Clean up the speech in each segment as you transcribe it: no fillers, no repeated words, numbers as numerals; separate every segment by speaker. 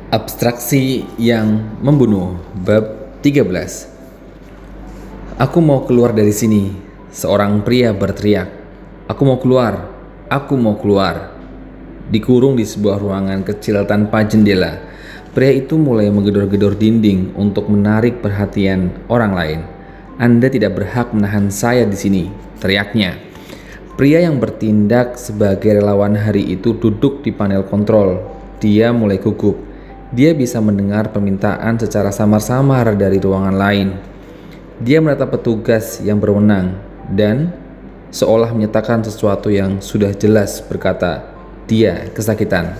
Speaker 1: Abstraksi yang membunuh bab 13. Aku mau keluar dari sini, seorang pria berteriak. Aku mau keluar, aku mau keluar. Dikurung di sebuah ruangan kecil tanpa jendela, pria itu mulai menggedor-gedor dinding untuk menarik perhatian orang lain. Anda tidak berhak menahan saya di sini, teriaknya. Pria yang bertindak sebagai relawan hari itu duduk di panel kontrol. Dia mulai gugup. Dia bisa mendengar permintaan secara samar-samar dari ruangan lain. Dia menatap petugas yang berwenang dan seolah menyatakan sesuatu yang sudah jelas berkata, dia kesakitan.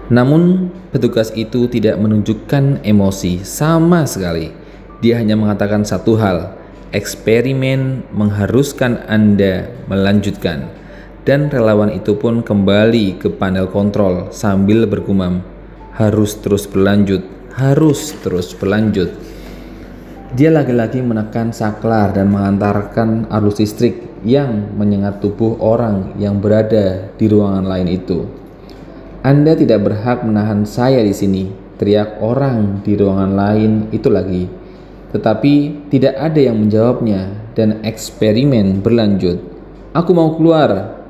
Speaker 1: Namun petugas itu tidak menunjukkan emosi sama sekali. Dia hanya mengatakan satu hal, eksperimen mengharuskan Anda melanjutkan. Dan relawan itu pun kembali ke panel kontrol sambil bergumam, harus terus berlanjut, harus terus berlanjut. Dia lagi-lagi menekan saklar dan mengantarkan arus listrik yang menyengat tubuh orang yang berada di ruangan lain itu. Anda tidak berhak menahan saya di sini, teriak orang di ruangan lain itu lagi. Tetapi tidak ada yang menjawabnya dan eksperimen berlanjut. Aku mau keluar.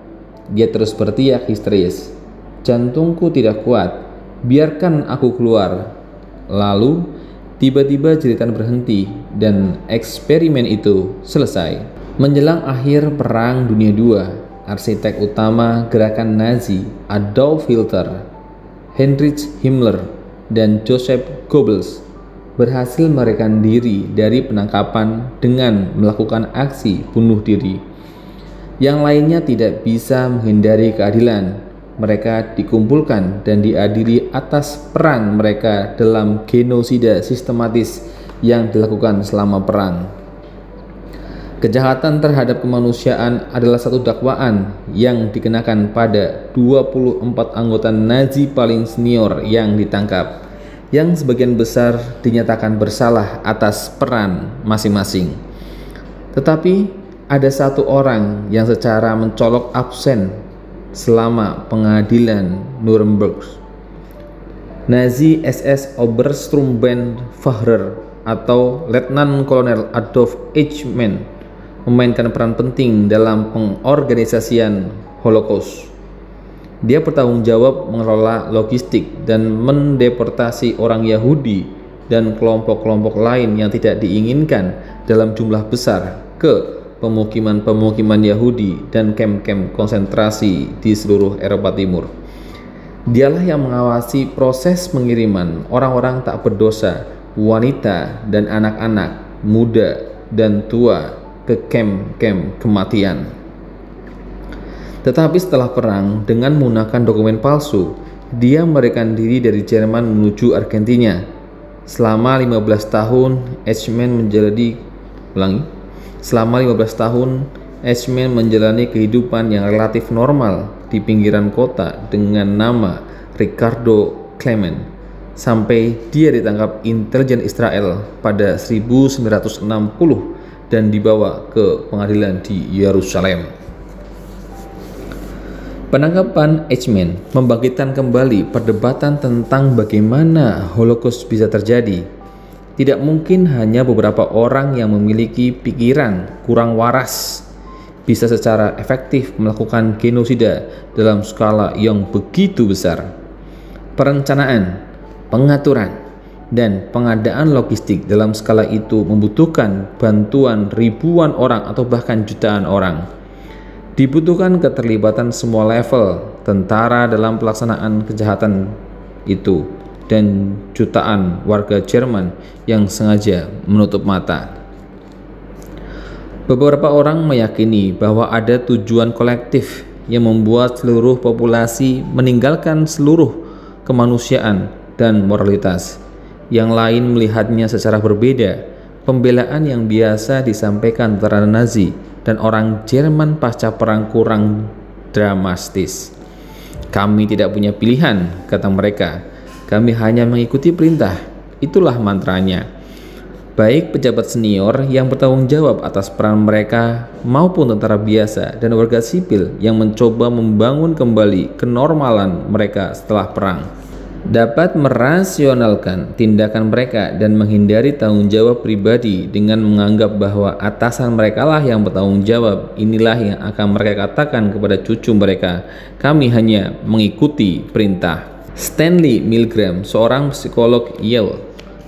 Speaker 1: Dia terus berteriak histeris. Jantungku tidak kuat. Biarkan aku keluar. Lalu tiba-tiba jeritan berhenti dan eksperimen itu selesai. Menjelang akhir Perang Dunia II, arsitek utama gerakan Nazi Adolf Hitler, Heinrich Himmler, dan Joseph Goebbels berhasil melarikan diri dari penangkapan dengan melakukan aksi bunuh diri. Yang lainnya tidak bisa menghindari keadilan. Mereka dikumpulkan dan diadili atas peran mereka dalam genosida sistematis yang dilakukan selama perang. Kejahatan terhadap kemanusiaan adalah satu dakwaan yang dikenakan pada 24 anggota Nazi paling senior yang ditangkap, yang sebagian besar dinyatakan bersalah atas peran masing-masing. Tetapi ada satu orang yang secara mencolok absen selama pengadilan Nuremberg. Nazi SS Obersturmbannführer atau Letnan Kolonel Adolf Eichmann memainkan peran penting dalam pengorganisasian Holocaust. Dia bertanggung jawab mengelola logistik dan mendeportasi orang Yahudi dan kelompok-kelompok lain yang tidak diinginkan dalam jumlah besar ke pemukiman-pemukiman Yahudi dan kamp-kamp konsentrasi di seluruh Eropa Timur. Dialah yang mengawasi proses pengiriman orang-orang tak berdosa, wanita dan anak-anak, muda dan tua ke kamp-kamp kematian. Tetapi setelah perang, dengan menggunakan dokumen palsu, dia melarikan diri dari Jerman menuju Argentina. Selama 15 tahun, Selama 15 tahun, Eichmann menjalani kehidupan yang relatif normal di pinggiran kota dengan nama Ricardo Klement, sampai dia ditangkap intelijen Israel pada 1960 dan dibawa ke pengadilan di Yerusalem. Penangkapan Eichmann membangkitkan kembali perdebatan tentang bagaimana Holocaust bisa terjadi. Tidak mungkin hanya beberapa orang yang memiliki pikiran kurang waras bisa secara efektif melakukan genosida dalam skala yang begitu besar. Perencanaan, pengaturan, dan pengadaan logistik dalam skala itu membutuhkan bantuan ribuan orang atau bahkan jutaan orang. Dibutuhkan keterlibatan semua level tentara dalam pelaksanaan kejahatan itu dan jutaan warga Jerman yang sengaja menutup mata. Beberapa orang meyakini bahwa ada tujuan kolektif yang membuat seluruh populasi meninggalkan seluruh kemanusiaan dan moralitas. Yang lain melihatnya secara berbeda. Pembelaan yang biasa disampaikan antara Nazi dan orang Jerman pasca perang kurang dramatis. Kami tidak punya pilihan, kata mereka. Kami hanya mengikuti perintah. Itulah mantranya. Baik pejabat senior yang bertanggung jawab atas peran mereka maupun tentara biasa dan warga sipil yang mencoba membangun kembali kenormalan mereka setelah perang. dapat merasionalkan tindakan mereka dan menghindari tanggung jawab pribadi dengan menganggap bahwa atasan mereka lah yang bertanggung jawab. Inilah yang akan mereka katakan kepada cucu mereka, kami hanya mengikuti perintah. Stanley Milgram, seorang psikolog Yale,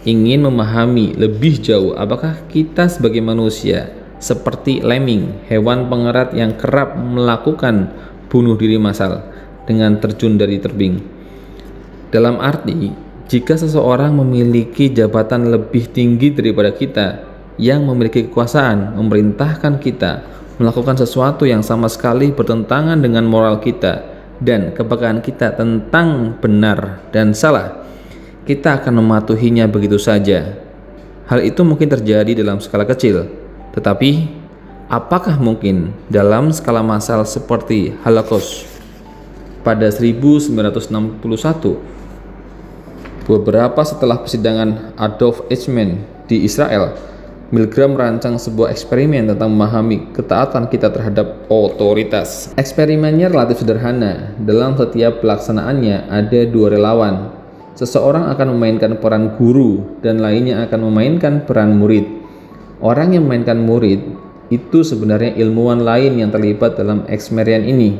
Speaker 1: ingin memahami lebih jauh apakah kita sebagai manusia seperti lemming, hewan pengerat yang kerap melakukan bunuh diri massal dengan terjun dari tebing. Dalam arti, jika seseorang memiliki jabatan lebih tinggi daripada kita yang memiliki kekuasaan memerintahkan kita melakukan sesuatu yang sama sekali bertentangan dengan moral kita dan kepekaan kita tentang benar dan salah, kita akan mematuhinya begitu saja. Hal itu mungkin terjadi dalam skala kecil, tetapi apakah mungkin dalam skala massal seperti Holocaust pada 1961? Beberapa setelah persidangan Adolf Eichmann di Israel, Milgram merancang sebuah eksperimen tentang memahami ketaatan kita terhadap otoritas. Eksperimennya relatif sederhana. Dalam setiap pelaksanaannya ada dua relawan. Seseorang akan memainkan peran guru dan lainnya akan memainkan peran murid. Orang yang memainkan murid itu sebenarnya ilmuwan lain yang terlibat dalam eksperimen ini.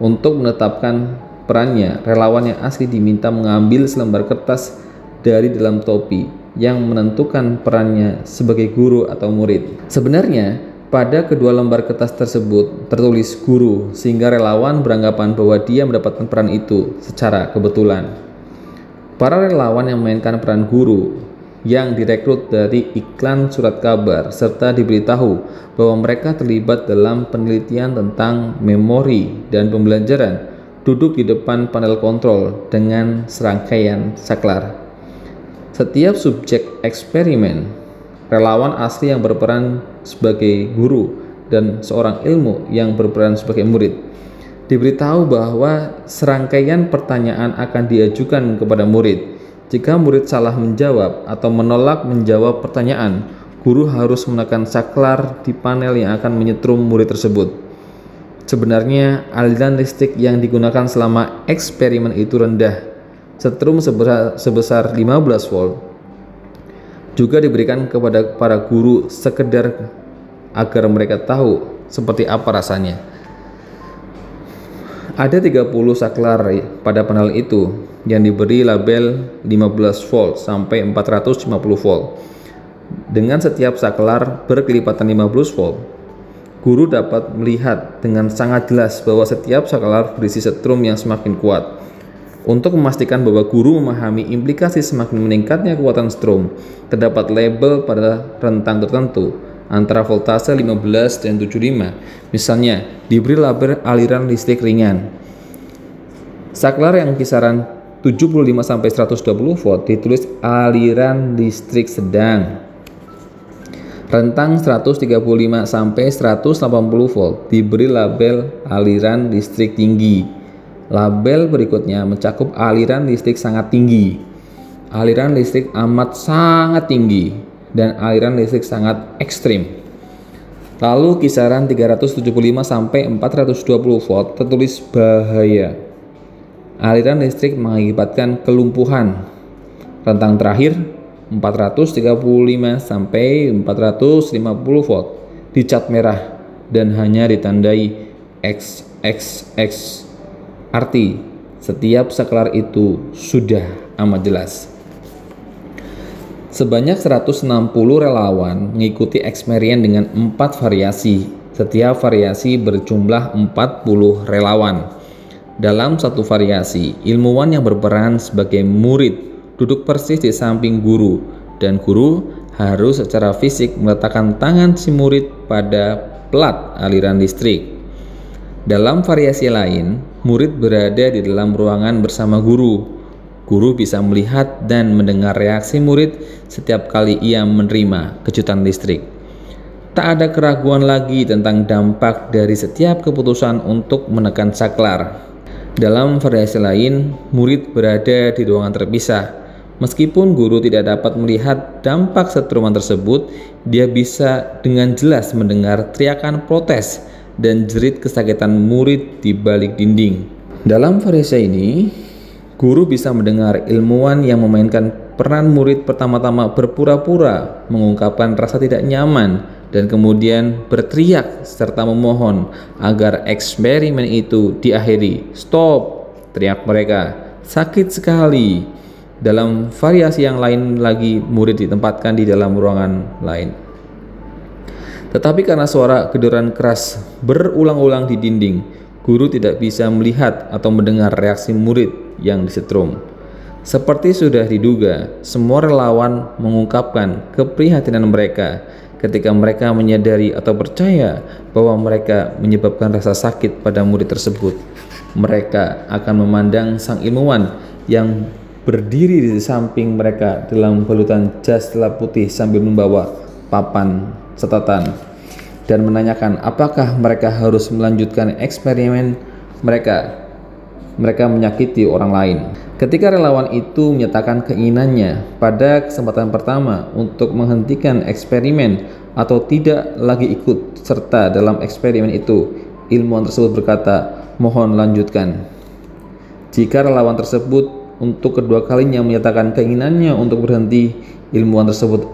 Speaker 1: Untuk menetapkan perannya, relawan yang asli diminta mengambil selembar kertas dari dalam topi yang menentukan perannya sebagai guru atau murid. Sebenarnya, pada kedua lembar kertas tersebut tertulis guru, sehingga relawan beranggapan bahwa dia mendapatkan peran itu secara kebetulan. Para relawan yang memainkan peran guru yang direkrut dari iklan surat kabar serta diberitahu bahwa mereka terlibat dalam penelitian tentang memori dan pembelajaran duduk di depan panel kontrol dengan serangkaian saklar. Setiap subjek eksperimen, relawan asli yang berperan sebagai guru dan seorang ilmu yang berperan sebagai murid, diberitahu bahwa serangkaian pertanyaan akan diajukan kepada murid. Jika murid salah menjawab atau menolak menjawab pertanyaan, guru harus menekan saklar di panel yang akan menyetrum murid tersebut. Sebenarnya aliran listrik yang digunakan selama eksperimen itu rendah, setrum sebesar 15 volt, juga diberikan kepada para guru sekedar agar mereka tahu seperti apa rasanya. Ada 30 saklar pada panel itu yang diberi label 15 volt sampai 450 volt. Dengan setiap saklar berkelipatan 15 volt, guru dapat melihat dengan sangat jelas bahwa setiap saklar berisi setrum yang semakin kuat. Untuk memastikan bahwa guru memahami implikasi semakin meningkatnya kekuatan setrum, terdapat label pada rentang tertentu antara voltase 15 dan 75. Misalnya, diberi label aliran listrik ringan. Saklar yang kisaran 75 sampai 120 volt ditulis aliran listrik sedang. Rentang 135 sampai 180 volt diberi label aliran listrik tinggi. Label berikutnya mencakup aliran listrik sangat tinggi, aliran listrik amat sangat tinggi, dan aliran listrik sangat ekstrim. Lalu kisaran 375 sampai 420 volt tertulis bahaya. Aliran listrik mengakibatkan kelumpuhan. Rentang terakhir 435 sampai 450 volt dicat merah dan hanya ditandai XXX. Arti setiap saklar itu sudah amat jelas. Sebanyak 160 relawan mengikuti eksperimen dengan 4 variasi. Setiap variasi berjumlah 40 relawan. Dalam satu variasi, ilmuwan yang berperan sebagai murid duduk persis di samping guru, dan guru harus secara fisik meletakkan tangan si murid pada plat aliran listrik. Dalam variasi lain, murid berada di dalam ruangan bersama guru. Guru bisa melihat dan mendengar reaksi murid setiap kali ia menerima kejutan listrik. Tak ada keraguan lagi tentang dampak dari setiap keputusan untuk menekan saklar. Dalam variasi lain, murid berada di ruangan terpisah. Meskipun guru tidak dapat melihat dampak setruman tersebut, dia bisa dengan jelas mendengar teriakan protes dan jerit kesakitan murid di balik dinding. Dalam variasi ini, Guru bisa mendengar ilmuwan yang memainkan peran murid pertama-tama berpura-pura mengungkapkan rasa tidak nyaman dan kemudian berteriak serta memohon agar eksperimen itu diakhiri. "Stop!" teriak mereka. "Sakit sekali." Dalam variasi yang lain lagi, murid ditempatkan di dalam ruangan lain. Tetapi karena suara gedoran keras berulang-ulang di dinding, guru tidak bisa melihat atau mendengar reaksi murid yang disetrum. Seperti sudah diduga, semua relawan mengungkapkan keprihatinan mereka ketika mereka menyadari atau percaya bahwa mereka menyebabkan rasa sakit pada murid tersebut. Mereka akan memandang sang ilmuwan yang berdiri di samping mereka dalam balutan jas lap putih sambil membawa papan catatan dan menanyakan apakah mereka harus melanjutkan eksperimen mereka menyakiti orang lain. Ketika relawan itu menyatakan keinginannya pada kesempatan pertama untuk menghentikan eksperimen atau tidak lagi ikut serta dalam eksperimen itu, ilmuwan tersebut berkata, "Mohon lanjutkan." Jika relawan tersebut untuk kedua kalinya menyatakan keinginannya untuk berhenti, ilmuwan tersebut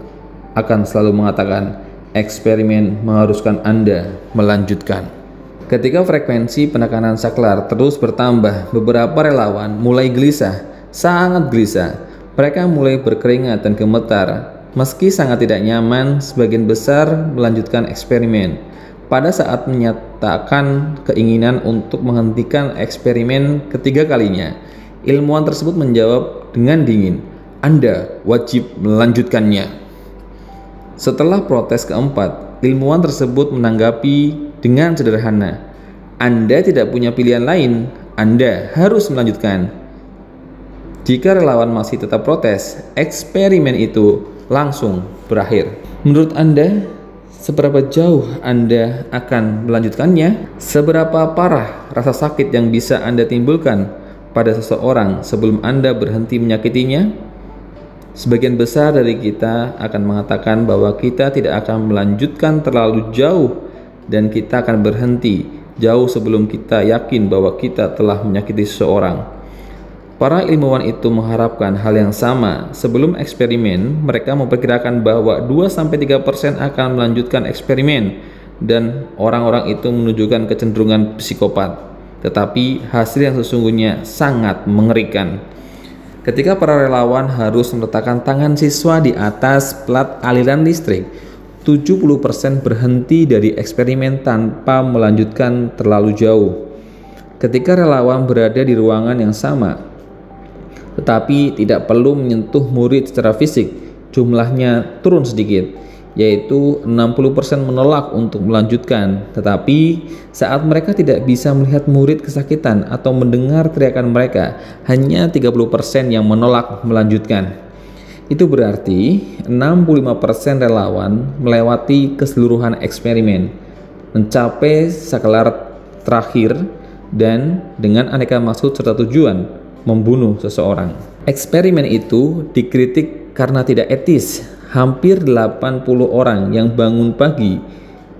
Speaker 1: akan selalu mengatakan, "Eksperimen mengharuskan Anda melanjutkan." Ketika frekuensi penekanan saklar terus bertambah, beberapa relawan mulai gelisah, sangat gelisah. Mereka mulai berkeringat dan gemetar. Meski sangat tidak nyaman, sebagian besar melanjutkan eksperimen. Pada saat menyatakan keinginan untuk menghentikan eksperimen ketiga kalinya, ilmuwan tersebut menjawab dengan dingin, "Anda wajib melanjutkannya." Setelah protes keempat, ilmuwan tersebut menanggapi dengan sederhana, "Anda tidak punya pilihan lain, Anda harus melanjutkan." Jika relawan masih tetap protes, eksperimen itu langsung berakhir. Menurut Anda, seberapa jauh Anda akan melanjutkannya? Seberapa parah rasa sakit yang bisa Anda timbulkan pada seseorang sebelum Anda berhenti menyakitinya? Sebagian besar dari kita akan mengatakan bahwa kita tidak akan melanjutkan terlalu jauh dan kita akan berhenti jauh sebelum kita yakin bahwa kita telah menyakiti seseorang. Para ilmuwan itu mengharapkan hal yang sama. Sebelum eksperimen, mereka memperkirakan bahwa 2-3% akan melanjutkan eksperimen dan orang-orang itu menunjukkan kecenderungan psikopat. Tetapi hasil yang sesungguhnya sangat mengerikan. Ketika para relawan harus meletakkan tangan siswa di atas plat aliran listrik, 70% berhenti dari eksperimen tanpa melanjutkan terlalu jauh. Ketika relawan berada di ruangan yang sama, tetapi tidak perlu menyentuh murid secara fisik, jumlahnya turun sedikit, yaitu 60% menolak untuk melanjutkan. Tetapi saat mereka tidak bisa melihat murid kesakitan atau mendengar teriakan mereka, hanya 30% yang menolak melanjutkan. Itu berarti 65% relawan melewati keseluruhan eksperimen, mencapai saklar terakhir dan dengan aneka maksud serta tujuan membunuh seseorang. Eksperimen itu dikritik karena tidak etis. Hampir 80 orang yang bangun pagi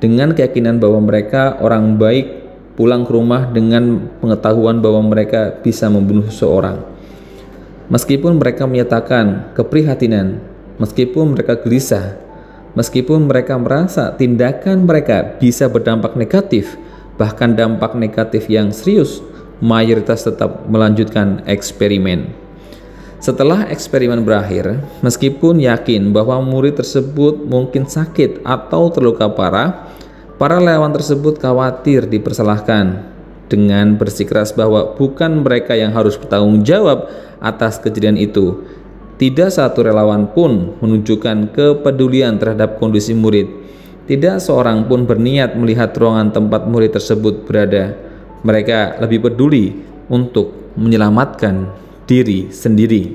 Speaker 1: dengan keyakinan bahwa mereka orang baik pulang ke rumah dengan pengetahuan bahwa mereka bisa membunuh seseorang. Meskipun mereka menyatakan keprihatinan, meskipun mereka gelisah, meskipun mereka merasa tindakan mereka bisa berdampak negatif, bahkan dampak negatif yang serius, mayoritas tetap melanjutkan eksperimen. Setelah eksperimen berakhir, meskipun yakin bahwa murid tersebut mungkin sakit atau terluka parah, para relawan tersebut khawatir dipersalahkan dengan bersikeras bahwa bukan mereka yang harus bertanggung jawab atas kejadian itu. Tidak satu relawan pun menunjukkan kepedulian terhadap kondisi murid. Tidak seorang pun berniat melihat ruangan tempat murid tersebut berada. Mereka lebih peduli untuk menyelamatkan diri sendiri.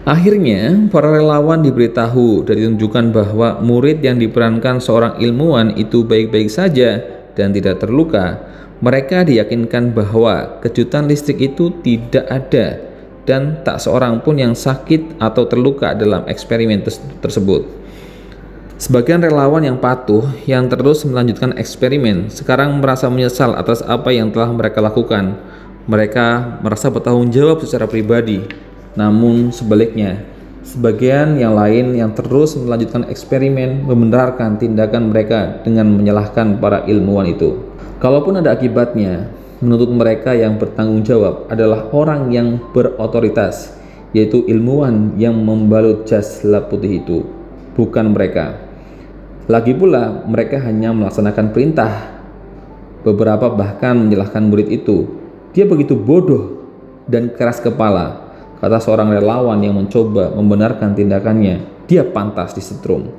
Speaker 1: Akhirnya, para relawan diberitahu dan ditunjukkan bahwa murid yang diperankan seorang ilmuwan itu baik-baik saja dan tidak terluka. Mereka diyakinkan bahwa kejutan listrik itu tidak ada dan tak seorang pun yang sakit atau terluka dalam eksperimen tersebut. Sebagian relawan yang patuh yang terus melanjutkan eksperimen sekarang merasa menyesal atas apa yang telah mereka lakukan. mereka merasa bertanggung jawab secara pribadi. Namun sebaliknya, sebagian yang lain yang terus melanjutkan eksperimen membenarkan tindakan mereka dengan menyalahkan para ilmuwan itu. Kalaupun ada akibatnya, menuntut mereka yang bertanggung jawab adalah orang yang berotoritas, yaitu ilmuwan yang membalut jas lap putih itu, bukan mereka. Lagi pula, mereka hanya melaksanakan perintah. Beberapa bahkan menyalahkan murid itu. Dia begitu bodoh dan keras kepala, kata seorang relawan yang mencoba membenarkan tindakannya. Dia pantas disetrum.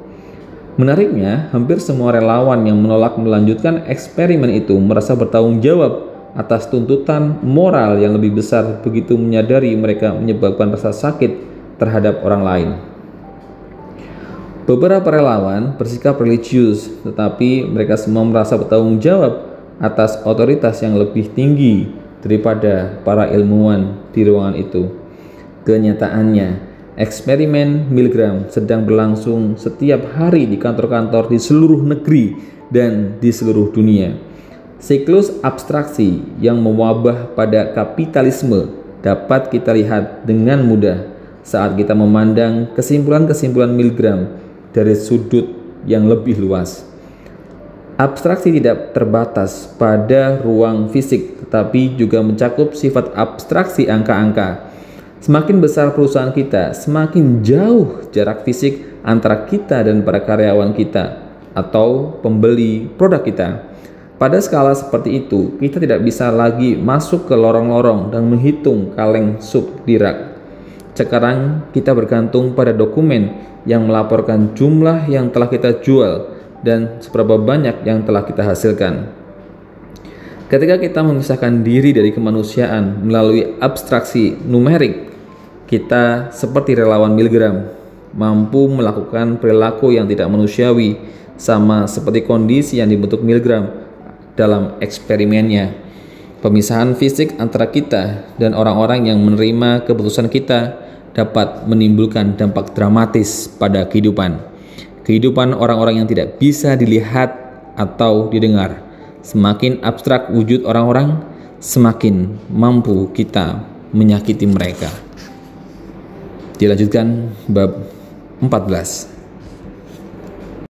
Speaker 1: Menariknya, hampir semua relawan yang menolak melanjutkan eksperimen itu merasa bertanggung jawab atas tuntutan moral yang lebih besar begitu menyadari mereka menyebabkan rasa sakit terhadap orang lain. Beberapa relawan bersikap religius, tetapi mereka semua merasa bertanggung jawab atas otoritas yang lebih tinggi daripada para ilmuwan di ruangan itu. Kenyataannya, eksperimen Milgram sedang berlangsung setiap hari di kantor-kantor di seluruh negeri dan di seluruh dunia. Siklus abstraksi yang mewabah pada kapitalisme dapat kita lihat dengan mudah saat kita memandang kesimpulan-kesimpulan Milgram dari sudut yang lebih luas. Abstraksi tidak terbatas pada ruang fisik, tetapi juga mencakup sifat abstraksi angka-angka. Semakin besar perusahaan kita, semakin jauh jarak fisik antara kita dan para karyawan kita atau pembeli produk kita. Pada skala seperti itu, kita tidak bisa lagi masuk ke lorong-lorong dan menghitung kaleng sup di rak. Sekarang kita bergantung pada dokumen yang melaporkan jumlah yang telah kita jual dan seberapa banyak yang telah kita hasilkan. Ketika kita memisahkan diri dari kemanusiaan melalui abstraksi numerik, kita seperti relawan Milgram, mampu melakukan perilaku yang tidak manusiawi, sama seperti kondisi yang dibentuk Milgram dalam eksperimennya. Pemisahan fisik antara kita dan orang-orang yang menerima keputusan kita dapat menimbulkan dampak dramatis pada kehidupan orang-orang yang tidak bisa dilihat atau didengar. Semakin abstrak wujud orang-orang, semakin mampu kita menyakiti mereka. Dilanjutkan bab 14.